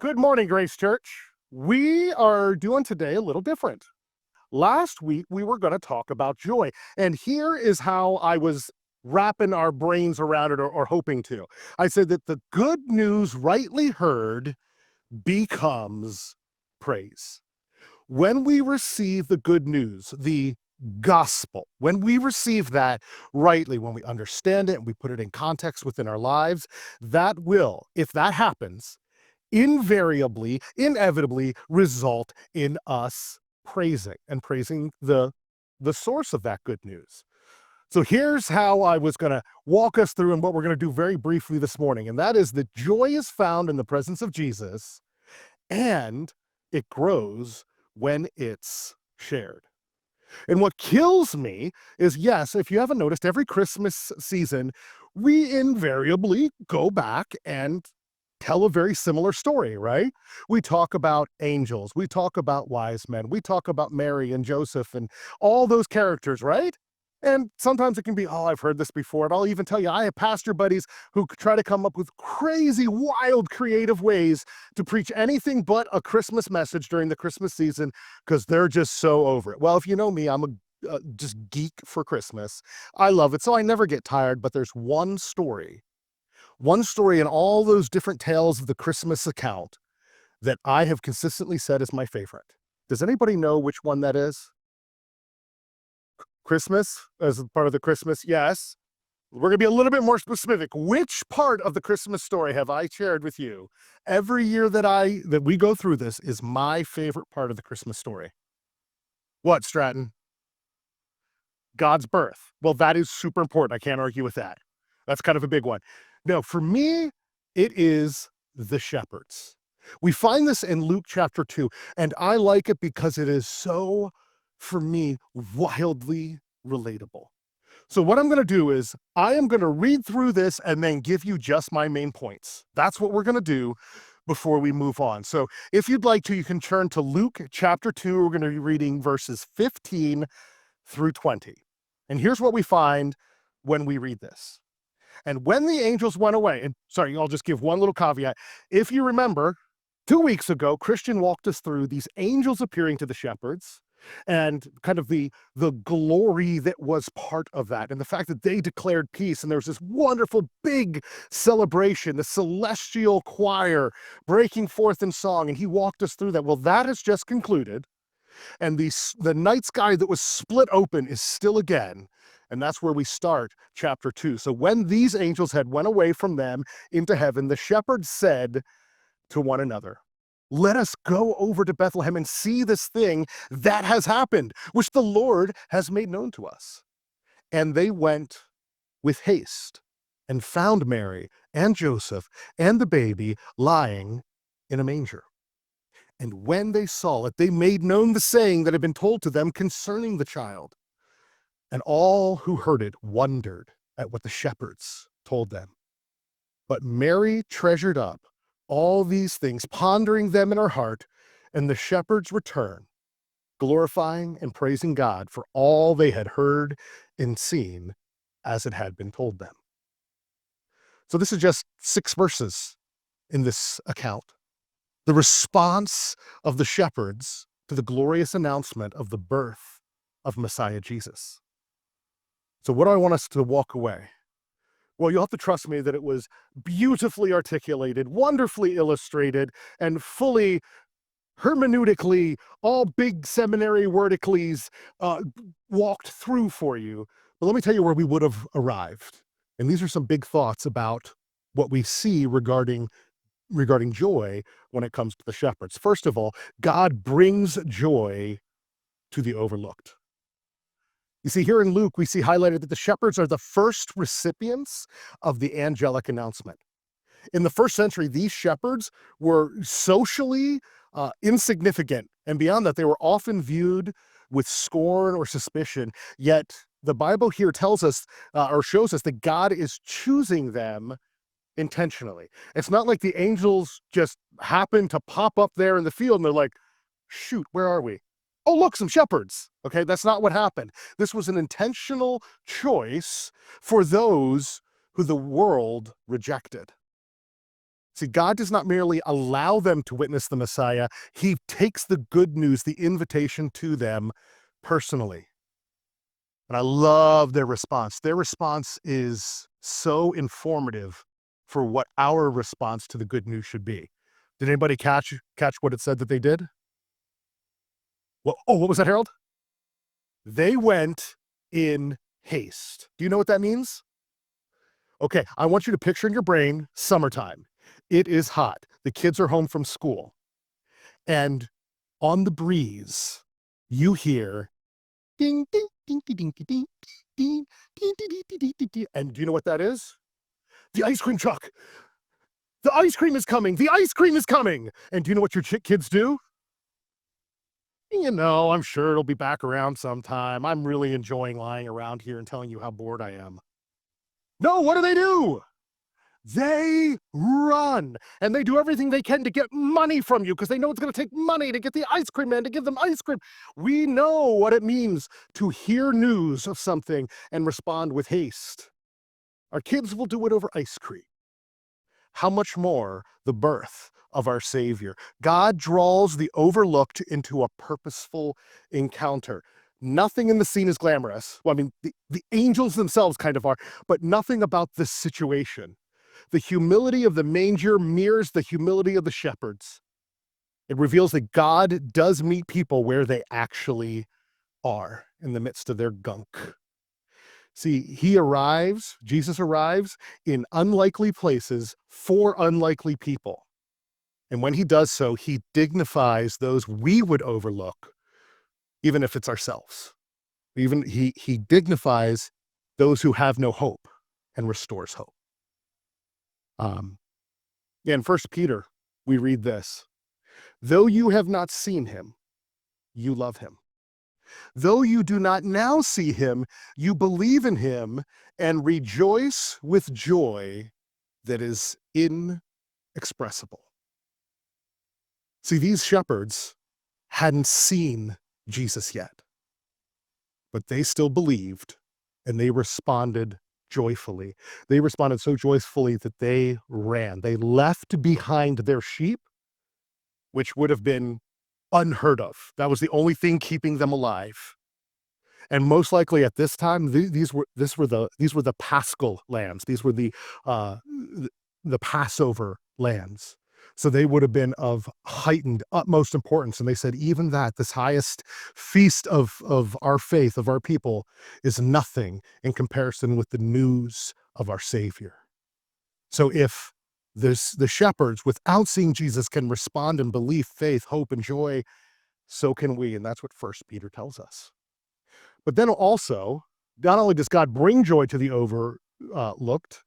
Good morning, Grace Church. We are doing today a little different. Last week, we were going to talk about joy. And here is how I was wrapping our brains around it or hoping to. I said that the good news, rightly heard, becomes praise. When we receive the good news, the gospel, when we receive that rightly, when we understand it and we put it in context within our lives, that will, if that happens, invariably, inevitably result in us praising the source of that good news. So here's how I was going to walk us through and what we're going to do very briefly this morning. And that is that joy is found in the presence of Jesus and it grows when it's shared. And what kills me is, yes, if you haven't noticed, every Christmas season, we invariably go back and tell a very similar story, right? We talk about angels, we talk about wise men, we talk about Mary and Joseph and all those characters, right? And sometimes it can be, oh, I've heard this before. And I'll even tell you, I have pastor buddies who try to come up with crazy, wild, creative ways to preach anything but a Christmas message during the Christmas season because they're just so over it. Well, if you know me, I'm a just geek for Christmas. I love it, so I never get tired. But there's one story in all those different tales of the Christmas account that I have consistently said is my favorite. Does anybody know which one that is? Christmas as part of the Christmas? Yes. We're going to be a little bit more specific. Which part of the Christmas story have I shared with you? Every year that we go through this is my favorite part of the Christmas story. What, Stratton? God's birth. Well, that is super important. I can't argue with that. That's kind of a big one. No, for me, it is the shepherds. We find this in Luke chapter 2, and I like it because it is so, for me, wildly relatable. So what I'm going to do is I am going to read through this and then give you just my main points. That's what we're going to do before we move on. So if you'd like to, you can turn to Luke chapter 2. We're going to be reading verses 15 through 20. And here's what we find when we read this. And when the angels went away, and sorry, I'll just give one little caveat. If you remember, 2 weeks ago, Christian walked us through these angels appearing to the shepherds and kind of the glory that was part of that, and the fact that they declared peace, and there was this wonderful big celebration, the celestial choir breaking forth in song, and he walked us through that. Well, that has just concluded, and the night sky that was split open is still again. And that's where we start chapter 2. So when these angels had went away from them into heaven, the shepherds said to one another, "Let us go over to Bethlehem and see this thing that has happened, which the Lord has made known to us." And they went with haste and found Mary and Joseph and the baby lying in a manger. And when they saw it, they made known the saying that had been told to them concerning the child. And all who heard it wondered at what the shepherds told them. But Mary treasured up all these things, pondering them in her heart, and the shepherds returned, glorifying and praising God for all they had heard and seen as it had been told them. So this is just 6 verses in this account. The response of the shepherds to the glorious announcement of the birth of Messiah Jesus. So what do I want us to walk away? Well, you'll have to trust me that it was beautifully articulated, wonderfully illustrated, and fully hermeneutically, all big seminary wordicles walked through for you. But let me tell you where we would have arrived. And these are some big thoughts about what we see regarding joy when it comes to the shepherds. First of all, God brings joy to the overlooked. You see, here in Luke, we see highlighted that the shepherds are the first recipients of the angelic announcement. In the first century, these shepherds were socially insignificant. And beyond that, they were often viewed with scorn or suspicion. Yet the Bible here tells us or shows us that God is choosing them intentionally. It's not like the angels just happen to pop up there in the field and they're like, shoot, where are we? Oh, look, some shepherds. Okay, that's not what happened. This was an intentional choice for those who the world rejected. See, God does not merely allow them to witness the Messiah, he takes the good news, the invitation to them personally. And I love their response. Their response is so informative for what our response to the good news should be. Did anybody catch what it said that they did? What was that, Harold? They went in haste. Do you know what that means? Okay, I want you to picture in your brain summertime. It is hot. The kids are home from school. And on the breeze, you hear ding, ding, ding, ding, ding, ding, ding, ding, ding, ding, ding, ding, ding. And do you know what that is? The ice cream truck. The ice cream is coming. The ice cream is coming. And do you know what your kids do? I'm sure it'll be back around sometime. I'm really enjoying lying around here and telling you how bored I am. No, what do? They run and they do everything they can to get money from you because they know it's going to take money to get the ice cream man to give them ice cream. We know what it means to hear news of something and respond with haste. Our kids will do it over ice cream. How much more the birth of our Savior? God draws the overlooked into a purposeful encounter. Nothing in the scene is glamorous. Well, I mean, the angels themselves kind of are, but nothing about this situation. The humility of the manger mirrors the humility of the shepherds. It reveals that God does meet people where they actually are in the midst of their gunk. See, Jesus arrives in unlikely places for unlikely people. And when he does so, he dignifies those we would overlook, even if it's ourselves. Even he dignifies those who have no hope and restores hope. In 1 Peter, we read this: though you have not seen him, you love him. Though you do not now see him, you believe in him and rejoice with joy that is inexpressible. See, these shepherds hadn't seen Jesus yet, but they still believed and they responded joyfully. They responded so joyfully that they ran. They left behind their sheep, which would have been unheard of. That was the only thing keeping them alive. And most likely at this time, these were the Paschal lambs. These were the Passover lambs. So they would have been of heightened, utmost importance. And they said, even that, this highest feast of our faith, of our people, is nothing in comparison with the news of our Savior. So if the shepherds, without seeing Jesus, can respond in belief, faith, hope, and joy, so can we. And that's what 1 Peter tells us. But then also, not only does God bring joy to the overlooked,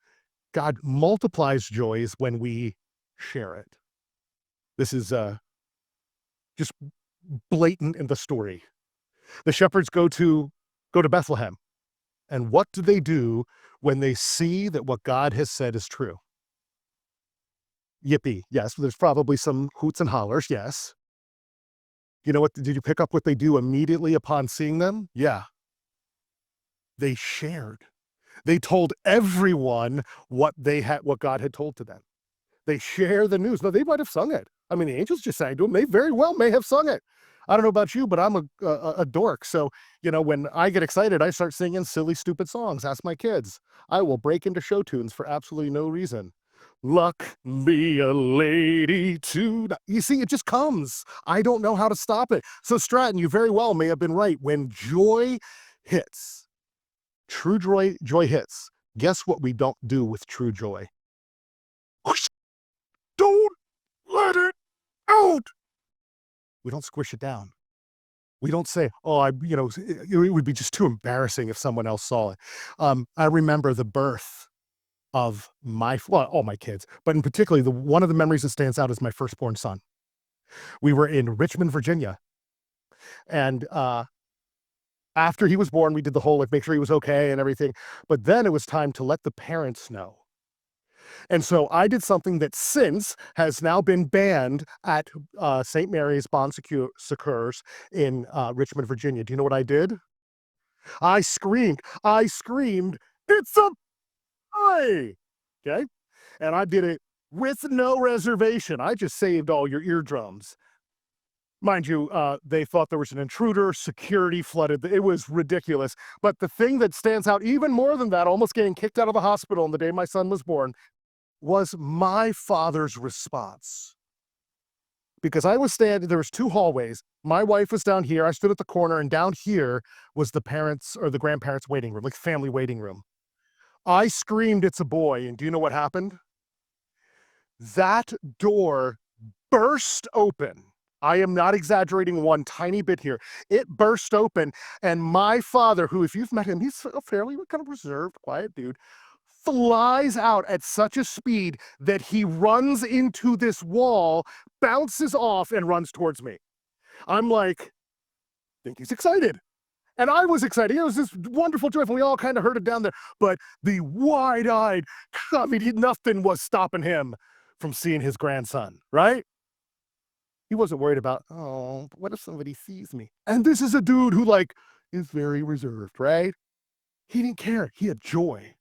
God multiplies joys when we share it. This is just blatant in the story. The shepherds go to Bethlehem. And what do they do when they see that what God has said is true? Yippee. Yes, there's probably some hoots and hollers. Yes. You know what? Did you pick up what they do immediately upon seeing them? Yeah. They shared. They told everyone what God had told to them. They share the news. No, they might have sung it. I mean, the angels just sang to them. They very well may have sung it. I don't know about you, but I'm a dork. So, when I get excited, I start singing silly, stupid songs. Ask my kids. I will break into show tunes for absolutely no reason. Luck be a lady tonight. You see, it just comes. I don't know how to stop it. So Stratton, you very well may have been right. When joy hits, true joy hits, guess what we don't do with true joy? Whoosh! Don't let it out. We don't squish it down. We don't say, oh, it would be just too embarrassing if someone else saw it. I remember the birth of all my kids, but in particular, one of the memories that stands out is my firstborn son. We were in Richmond, Virginia. And after he was born, we did the whole, make sure he was okay and everything. But then it was time to let the parents know. And so I did something that since has now been banned at St. Mary's Bon Secours in Richmond, Virginia. Do you know what I did? I screamed, it's a pie! Okay? And I did it with no reservation. I just saved all your eardrums. Mind you, they thought there was an intruder, security flooded. It was ridiculous. But the thing that stands out even more than that, almost getting kicked out of the hospital on the day my son was born, was my father's response. Because I was standing, there was two hallways. My wife was down here. I stood at the corner, and down here was the parents' or the grandparents' waiting room, like family waiting room. I screamed, "It's a boy." And do you know what happened? That door burst open. I am not exaggerating one tiny bit here. It burst open, and my father, who, if you've met him, he's a fairly kind of reserved, quiet dude, flies out at such a speed that he runs into this wall, bounces off, and runs towards me. I'm like, think he's excited. And I was excited. It was this wonderful joy. We all kind of heard it down there. But the wide-eyed, I mean, nothing was stopping him from seeing his grandson, right? He wasn't worried about, oh, what if somebody sees me? And this is a dude who, like, is very reserved, right? He didn't care. He had joy.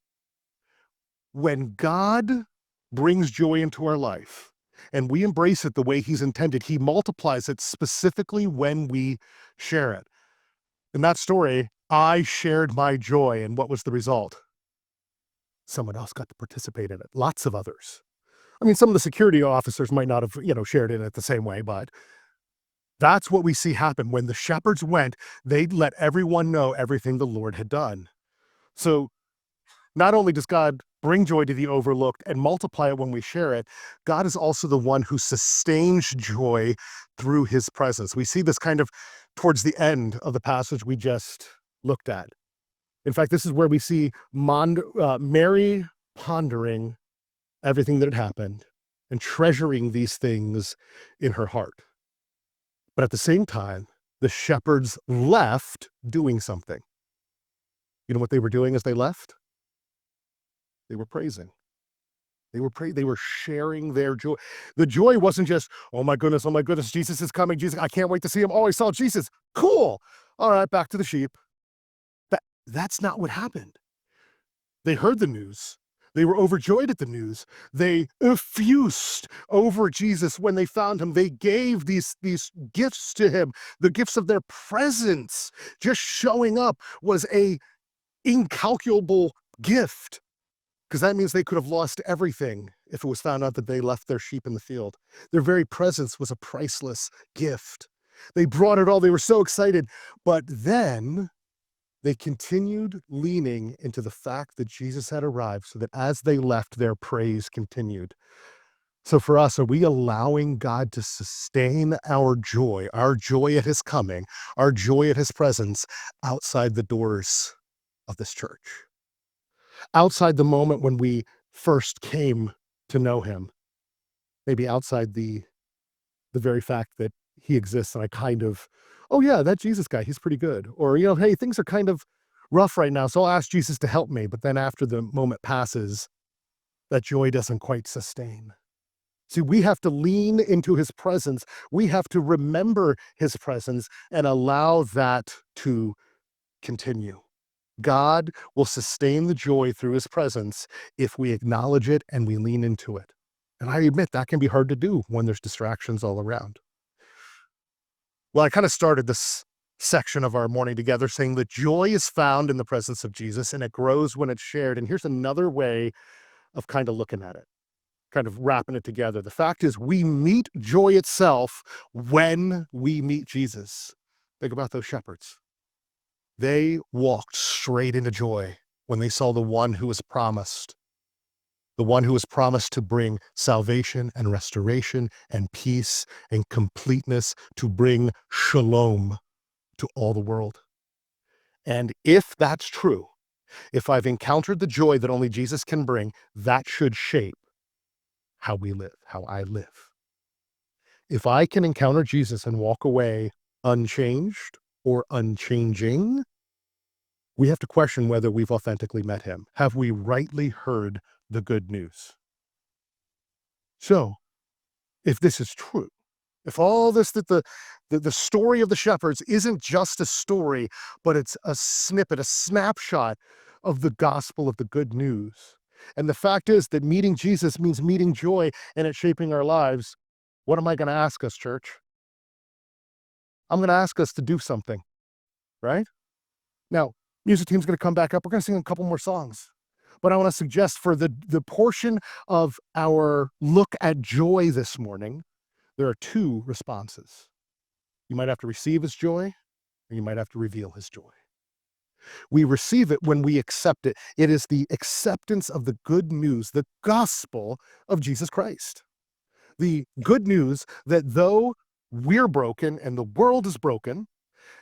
When God brings joy into our life and we embrace it the way he's intended, he multiplies it specifically when we share it. In that story, I shared my joy, and what was the result? Someone else got to participate in it. Lots of others. I mean, some of the security officers might not have, shared in it the same way, but that's what we see happen. When the shepherds went, they let everyone know everything the Lord had done. So not only does God bring joy to the overlooked and multiply it when we share it, God is also the one who sustains joy through his presence. We see this kind of towards the end of the passage we just looked at. In fact, this is where we see Mary pondering everything that had happened and treasuring these things in her heart. But at the same time, the shepherds left doing something. You know what they were doing as they left? They were praising. They were sharing their joy. The joy wasn't just, oh my goodness, Jesus is coming. Jesus, I can't wait to see him. Oh, I saw Jesus. Cool. All right, back to the sheep. That's not what happened. They heard the news. They were overjoyed at the news. They effused over Jesus when they found him. They gave these gifts to him, the gifts of their presence. Just showing up was a incalculable gift, because that means they could have lost everything if it was found out that they left their sheep in the field. Their very presence was a priceless gift. They brought it all. They were so excited. But then they continued leaning into the fact that Jesus had arrived, so that as they left, their praise continued. So for us, are we allowing God to sustain our joy at his coming, our joy at his presence outside the doors of this church? Outside the moment when we first came to know him, maybe outside the very fact that he exists, and I kind of, oh yeah, that Jesus guy, he's pretty good. Or, hey, things are kind of rough right now, so I'll ask Jesus to help me. But then after the moment passes, that joy doesn't quite sustain. See, we have to lean into his presence. We have to remember his presence and allow that to continue. God will sustain the joy through his presence if we acknowledge it and we lean into it. And I admit that can be hard to do when there's distractions all around. Well, I kind of started this section of our morning together saying that joy is found in the presence of Jesus and it grows when it's shared. And here's another way of kind of looking at it, kind of wrapping it together. The fact is, we meet joy itself when we meet Jesus. Think about those shepherds. They walked straight into joy when they saw the one who was promised, to bring salvation and restoration and peace and completeness, to bring shalom to all the world. And if that's true, if I've encountered the joy that only Jesus can bring, that should shape how we live, how I live. If I can encounter Jesus and walk away unchanged or unchanging, we have to question whether we've authentically met him. Have we rightly heard the good news? So, if this is true, if all this, that the story of the shepherds isn't just a story, but it's a snippet, a snapshot of the gospel of the good news, And the fact is that meeting Jesus means meeting joy and it's shaping our lives. What am I going to ask us, church? I'm going to ask us to do something, right? Now, music team's going to come back up. We're going to sing a couple more songs. But I want to suggest for the portion of our look at joy this morning, there are two responses. You might have to receive his joy, or you might have to reveal his joy. We receive it when we accept it. It is the acceptance of the good news, the gospel of Jesus Christ. The good news that though we're broken and the world is broken,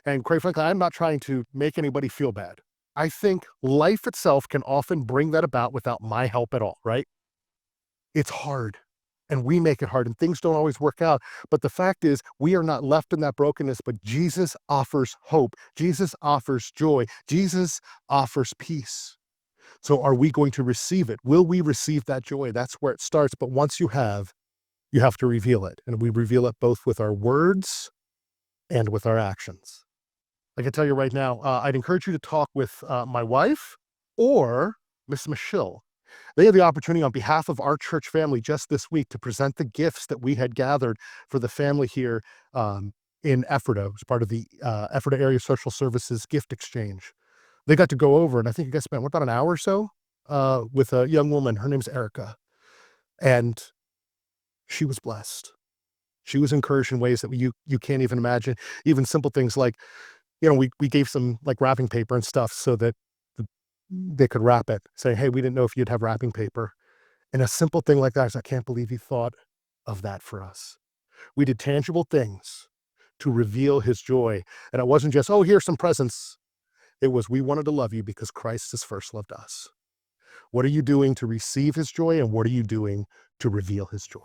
and quite frankly, I'm not trying to make anybody feel bad. I think life itself can often bring that about without my help at all, right? It's hard. And we make it hard and things don't always work out. But the fact is, we are not left in that brokenness, but Jesus offers hope. Jesus offers joy. Jesus offers peace. So are we going to receive it? Will we receive that joy? That's where it starts. But once you have to reveal it. And we reveal it both with our words and with our actions. I can tell you right now, I'd encourage you to talk with my wife or Miss Michelle. They had the opportunity on behalf of our church family just this week to present the gifts that we had gathered for the family here in Ephrata. It was part of the Ephrata Area Social Services gift exchange. They got to go over, and I think you guys spent, what, about an hour or so with a young woman. Her name's Erica. And she was blessed. She was encouraged in ways that you can't even imagine. Even simple things like, we gave some like wrapping paper and stuff so that they could wrap it, saying, hey, we didn't know if you'd have wrapping paper. And a simple thing like that is, I can't believe you thought of that for us. We did tangible things to reveal his joy. And it wasn't just, oh, here's some presents. It was, we wanted to love you because Christ has first loved us. What are you doing to receive his joy? And what are you doing to reveal his joy?